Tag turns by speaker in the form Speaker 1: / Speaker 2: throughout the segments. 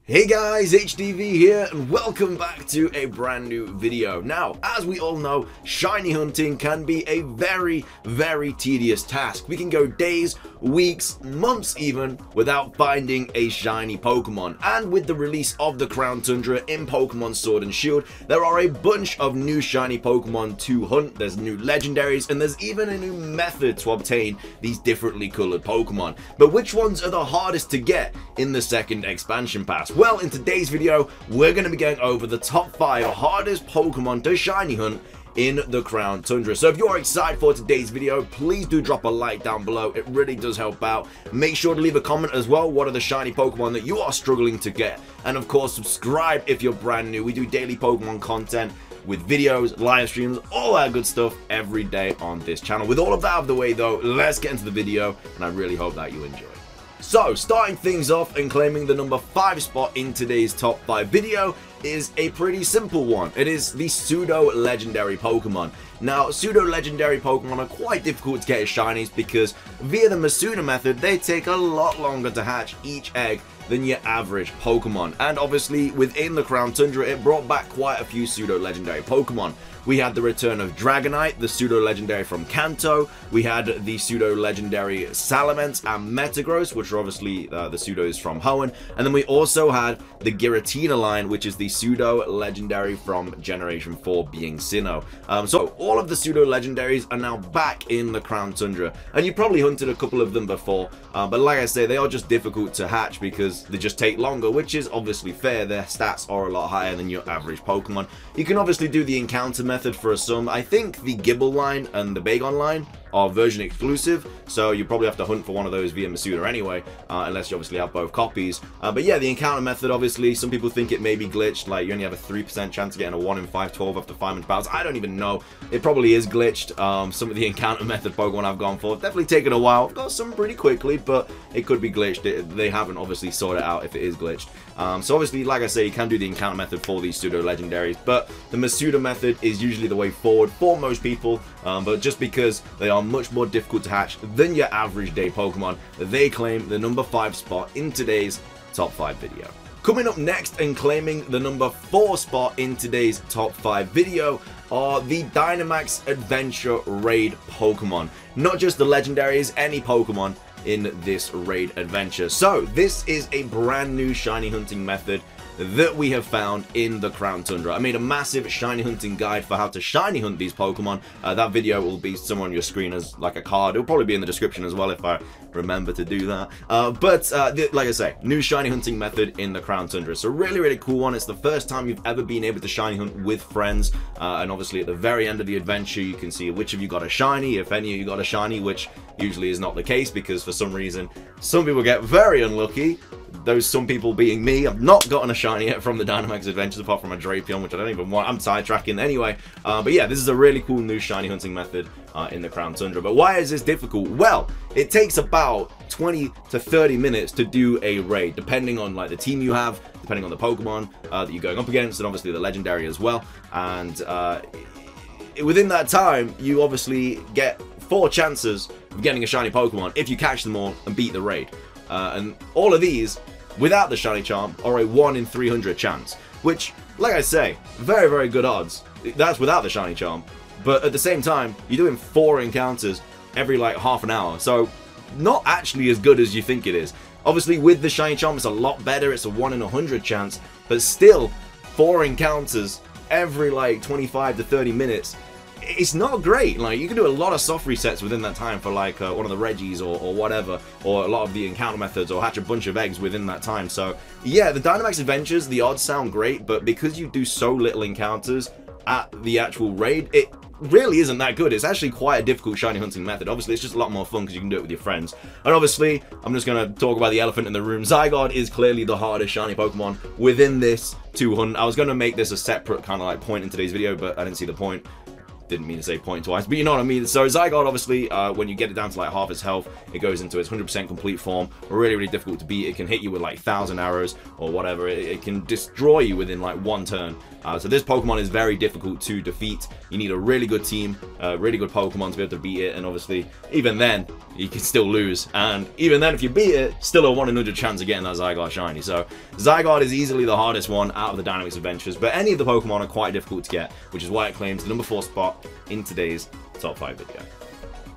Speaker 1: Hey guys, HDvee here and welcome back to a brand new video. Now, as we all know, shiny hunting can be a very tedious task. We can go days, weeks, months even without finding a shiny Pokemon. And with the release of the Crown Tundra in Pokemon Sword and Shield, there are a bunch of new shiny Pokemon to hunt. There's new legendaries and there's even a new method to obtain these differently colored Pokemon. But which ones are the hardest to get in the second expansion pass? Well, in today's video, we're going to be going over the top 5 hardest Pokemon to shiny hunt in the Crown Tundra. So if you're excited for today's video, please do drop a like down below. It really does help out. Make sure to leave a comment as well. What are the shiny Pokemon that you are struggling to get? And of course, subscribe if you're brand new. We do daily Pokemon content with videos, live streams, all that good stuff every day on this channel. With all of that out of the way though, let's get into the video, and I really hope that you enjoy. So, starting things off and claiming the number 5 spot in today's top 5 video is a pretty simple one. It is the Pseudo Legendary Pokemon. Now, Pseudo Legendary Pokemon are quite difficult to get as shinies because via the Masuna method, they take a lot longer to hatch each egg than your average Pokemon. And obviously, within the Crown Tundra, it brought back quite a few Pseudo Legendary Pokemon. We had the return of Dragonite, the Pseudo Legendary from Kanto. We had the Pseudo Legendary Salamence and Metagross, which are obviously the pseudos from Hoenn. And then we also had the Giratina line, which is the Pseudo Legendary from Generation 4, being Sinnoh. So all of the Pseudo Legendaries are now back in the Crown Tundra. And you probably hunted a couple of them before, but like I say, they are just difficult to hatch because they just take longer, which is obviously fair. Their stats are a lot higher than your average Pokemon. You can obviously do the encounter method for some. I think the Gibble line and the Bagon line are version exclusive, so you probably have to hunt for one of those via Masuna anyway, unless you obviously have both copies. But yeah, the encounter method, obviously, some people think it may be glitched, like you only have a 3% chance of getting a 1 in 512 after 500 battles. I don't even know. It probably is glitched. Some of the encounter method Pokemon I've gone for have definitely taken a while. I've got some pretty quickly, but it could be glitched. They haven't obviously sorted it out if it is glitched. So obviously, like I say, you can do the encounter method for these Pseudo Legendaries, but the Masuna method is usually the way forward for most people, but just because they are much more difficult to hatch than your average day Pokemon, they claim the number 5 spot in today's top 5 video. Coming up next and claiming the number 4 spot in today's top 5 video are the Dynamaxx Adventure Raid Pokemon. Not just the legendaries, any Pokemon in this raid adventure. So this is a brand new shiny hunting method that we have found in the Crown Tundra. I made a massive shiny hunting guide for how to shiny hunt these Pokemon. That video will be somewhere on your screen as like a card. It'll probably be in the description as well if I remember to do that. Like I say, new shiny hunting method in the Crown Tundra. It's a really cool one. It's the first time you've ever been able to shiny hunt with friends. And obviously at the very end of the adventure, you can see which of you got a shiny, if any of you got a shiny, which usually is not the case because for some reason, some people get very unlucky. Those some people being me. I've not gotten a shiny yet from the Dynamaxx Adventures apart from a Drapion, which I don't even want. I'm sidetracking anyway. But yeah, this is a really cool new shiny hunting method in the Crown Tundra. But why is this difficult? Well, it takes about 20 to 30 minutes to do a raid, depending on like the team you have, depending on the Pokemon that you're going up against, and obviously the legendary as well. And within that time, you obviously get 4 chances of getting a shiny Pokemon if you catch them all and beat the raid. And all of these, without the shiny charm, are a 1 in 300 chance, which, like I say, very good odds. That's without the shiny charm, but at the same time, you're doing 4 encounters every like half an hour, so not actually as good as you think it is. Obviously, with the shiny charm, it's a lot better. It's a 1 in 100 chance, but still, 4 encounters every like 25 to 30 minutes. It's not great. Like, you can do a lot of soft resets within that time for like one of the Reggies or whatever, or a lot of the encounter methods, or hatch a bunch of eggs within that time. So yeah, the Dynamaxx Adventures, the odds sound great, but because you do so little encounters at the actual raid, it really isn't that good. It's actually quite a difficult shiny hunting method. Obviously, it's just a lot more fun because you can do it with your friends. And obviously, I'm just going to talk about the elephant in the room. Zygarde is clearly the hardest shiny Pokemon within this to hunt. I was going to make this a separate kind of like point in today's video, but I didn't see the point. Didn't mean to say point twice, but you know what I mean. So Zygarde, obviously, when you get it down to like half its health, it goes into its 100% complete form. Really, really difficult to beat. It can hit you with like 1,000 arrows or whatever. It can destroy you within like one turn. So this Pokemon is very difficult to defeat. You need a really good team, really good Pokemon to be able to beat it. And obviously, even then, you can still lose. And even then, if you beat it, still a 1 in 100 chance of getting that Zygarde shiny. So Zygarde is easily the hardest one out of the Dynamax adventures. But any of the Pokemon are quite difficult to get, which is why it claims the number 4 spot in today's top 5 video.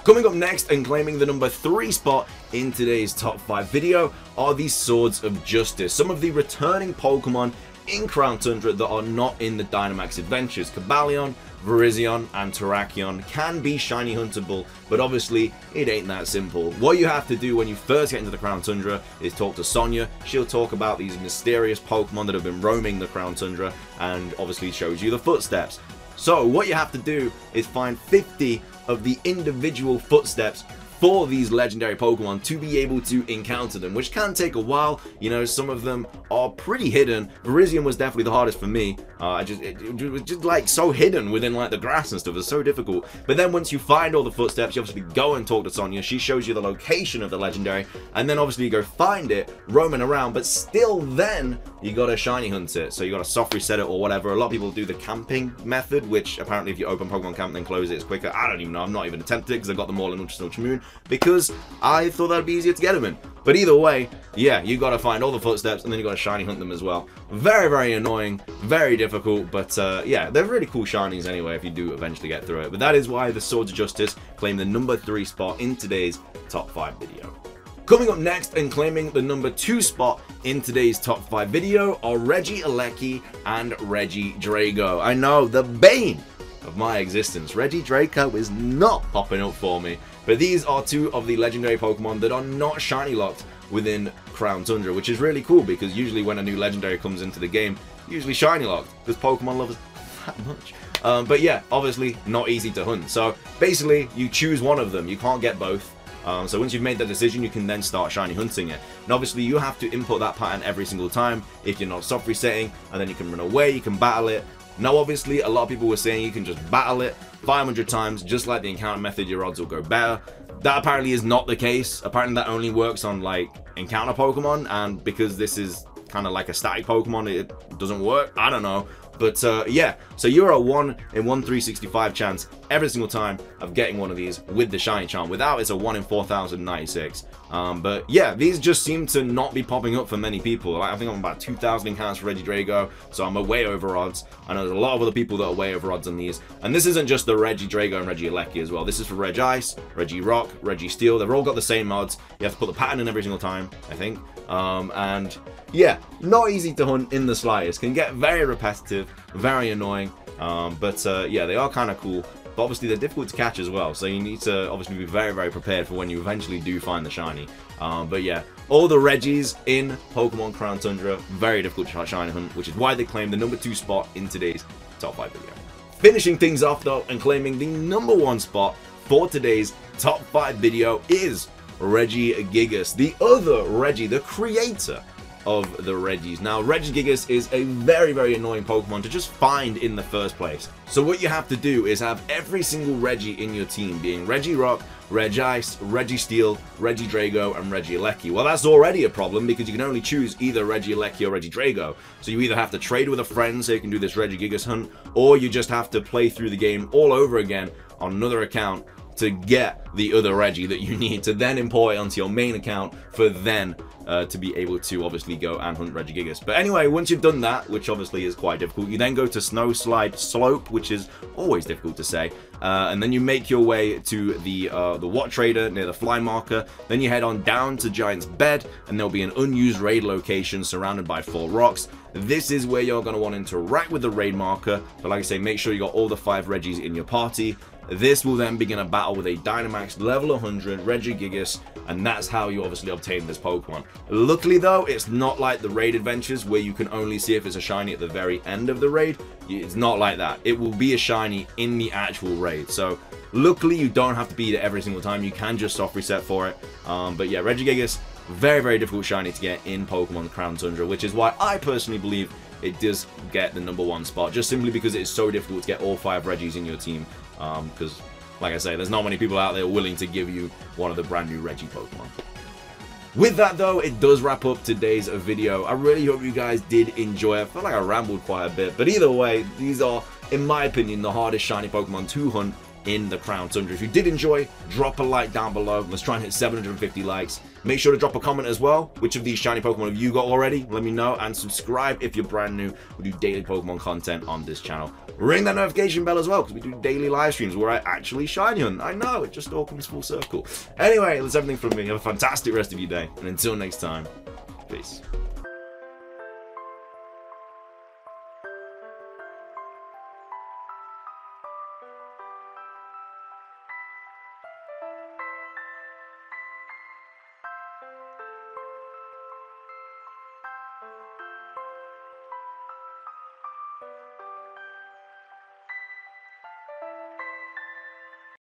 Speaker 1: Coming up next and claiming the number 3 spot in today's top 5 video are the Swords of Justice, some of the returning Pokemon in Crown Tundra that are not in the Dynamax adventures. Cobalion, Virizion, and Terrakion can be shiny huntable, but obviously it ain't that simple. What you have to do when you first get into the Crown Tundra is talk to Sonia. She'll talk about these mysterious Pokemon that have been roaming the Crown Tundra, and obviously shows you the footsteps. So what you have to do is find 50 of the individual footsteps for these legendary Pokemon to be able to encounter them, which can take a while. You know, some of them are pretty hidden. Virizion was definitely the hardest for me. It was just like so hidden within like the grass and stuff. It's so difficult. But then once you find all the footsteps, you obviously go and talk to Sonia. She shows you the location of the legendary, and then obviously you go find it roaming around. But still, then you gotta shiny hunt it. So you gotta soft reset it or whatever. A lot of people do the camping method, which apparently if you open Pokemon Camp then close it, it's quicker. I don't even know. I'm not even attempted it because I got them all in Ultramoon because I thought that'd be easier to get them in. But either way, yeah, you gotta find all the footsteps and then you gotta shiny hunt them as well. Very, very annoying, very difficult, but yeah, they're really cool shinies anyway if you do eventually get through it. But that is why the Swords of Justice claim the number 3 spot in today's top 5 video. Coming up next and claiming the number 2 spot in today's top 5 video are Regieleki and Reggie Drago. I know, the bane of my existence. Regidrago is not popping up for me, but these are 2 of the legendary Pokemon that are not shiny locked within Crown Tundra, which is really cool because usually when a new legendary comes into the game, usually shiny locked because Pokemon love us that much. But yeah, obviously not easy to hunt. So basically, you choose one of them. You can't get both. So once you've made that decision, you can then start shiny hunting it. And obviously, you have to input that pattern every single time if you're not soft resetting, and then you can run away, you can battle it. Now, obviously, a lot of people were saying you can just battle it 500 times, just like the encounter method, your odds will go better. That apparently is not the case. Apparently, that only works on, like, encounter Pokemon, and because this is kind of like a static Pokemon, it doesn't work. I don't know. But yeah, so you're a 1 in 1,365 chance every single time of getting one of these with the shiny charm. Without, it's a 1 in 4,096. But yeah, these just seem to not be popping up for many people. Like, I think I'm about 2,000 encounters for Regidrago, so I'm a way over odds. I know there's a lot of other people that are way over odds on these. And this isn't just the Regidrago and Regieleki as well. This is for Regice, Regirock, Registeel. They've all got the same odds. You have to put the pattern in every single time, I think. And yeah, not easy to hunt in the slightest. Can get very repetitive, very annoying. But yeah, they are kind of cool. But obviously they're difficult to catch as well, so you need to obviously be very, very prepared for when you eventually do find the shiny. But yeah, all the Reggies in Pokemon Crown Tundra, very difficult to shiny hunt, which is why they claim the number 2 spot in today's top 5 video. Finishing things off though, and claiming the number 1 spot for today's top 5 video is Reggie Gigas, the other Reggie, the creator of the Reggies. Now, Reggie Gigas is a very, very annoying Pokemon to just find in the first place. So what you have to do is have every single Reggie in your team, being Regirock, Regice, Registeel, Regidrago, and Regieleki. Well, that's already a problem because you can only choose either Regieleki or Regidrago. So you either have to trade with a friend so you can do this Reggie Gigas hunt, or you just have to play through the game all over again on another account to get the other Reggie that you need to then import it onto your main account for then to be able to obviously go and hunt Reggie Gigas. But anyway, once you've done that, which obviously is quite difficult, you then go to Snow Slide Slope, which is always difficult to say, and then you make your way to the Watt Trader near the fly marker. Then you head on down to Giant's Bed, and there'll be an unused raid location surrounded by 4 rocks. This is where you're going to want to interact with the raid marker, but like I say, make sure you got all the 5 Reggies in your party. This will then begin a battle with a Dynamax level 100 Reggie Gigas, and that's how you obviously obtain this Pokemon. Luckily though, it's not like the raid adventures where you can only see if it's a shiny at the very end of the raid. It's not like that. It will be a shiny in the actual raid. So luckily you don't have to beat it every single time. You can just soft reset for it. But yeah, Reggie Gigas, very, very difficult shiny to get in Pokemon Crown Tundra, which is why I personally believe it does get the number 1 spot, just simply because it is so difficult to get all 5 Reggies in your team. because, like I say, there's not many people out there willing to give you one of the brand new Reggie Pokemon. With that though, it does wrap up today's video. I really hope you guys did enjoy. I felt like I rambled quite a bit, but either way, these are, in my opinion, the hardest shiny Pokemon to hunt in the Crown Tundra. If you did enjoy, drop a like down below. Let's try and hit 750 likes. Make sure to drop a comment as well. Which of these shiny Pokemon have you got already? Let me know, and subscribe if you're brand new. We do daily Pokemon content on this channel. Ring that notification bell as well, because we do daily live streams where I actually shiny hunt. I know, it just all comes full circle. Anyway, that's everything from me. Have a fantastic rest of your day, and until next time, peace.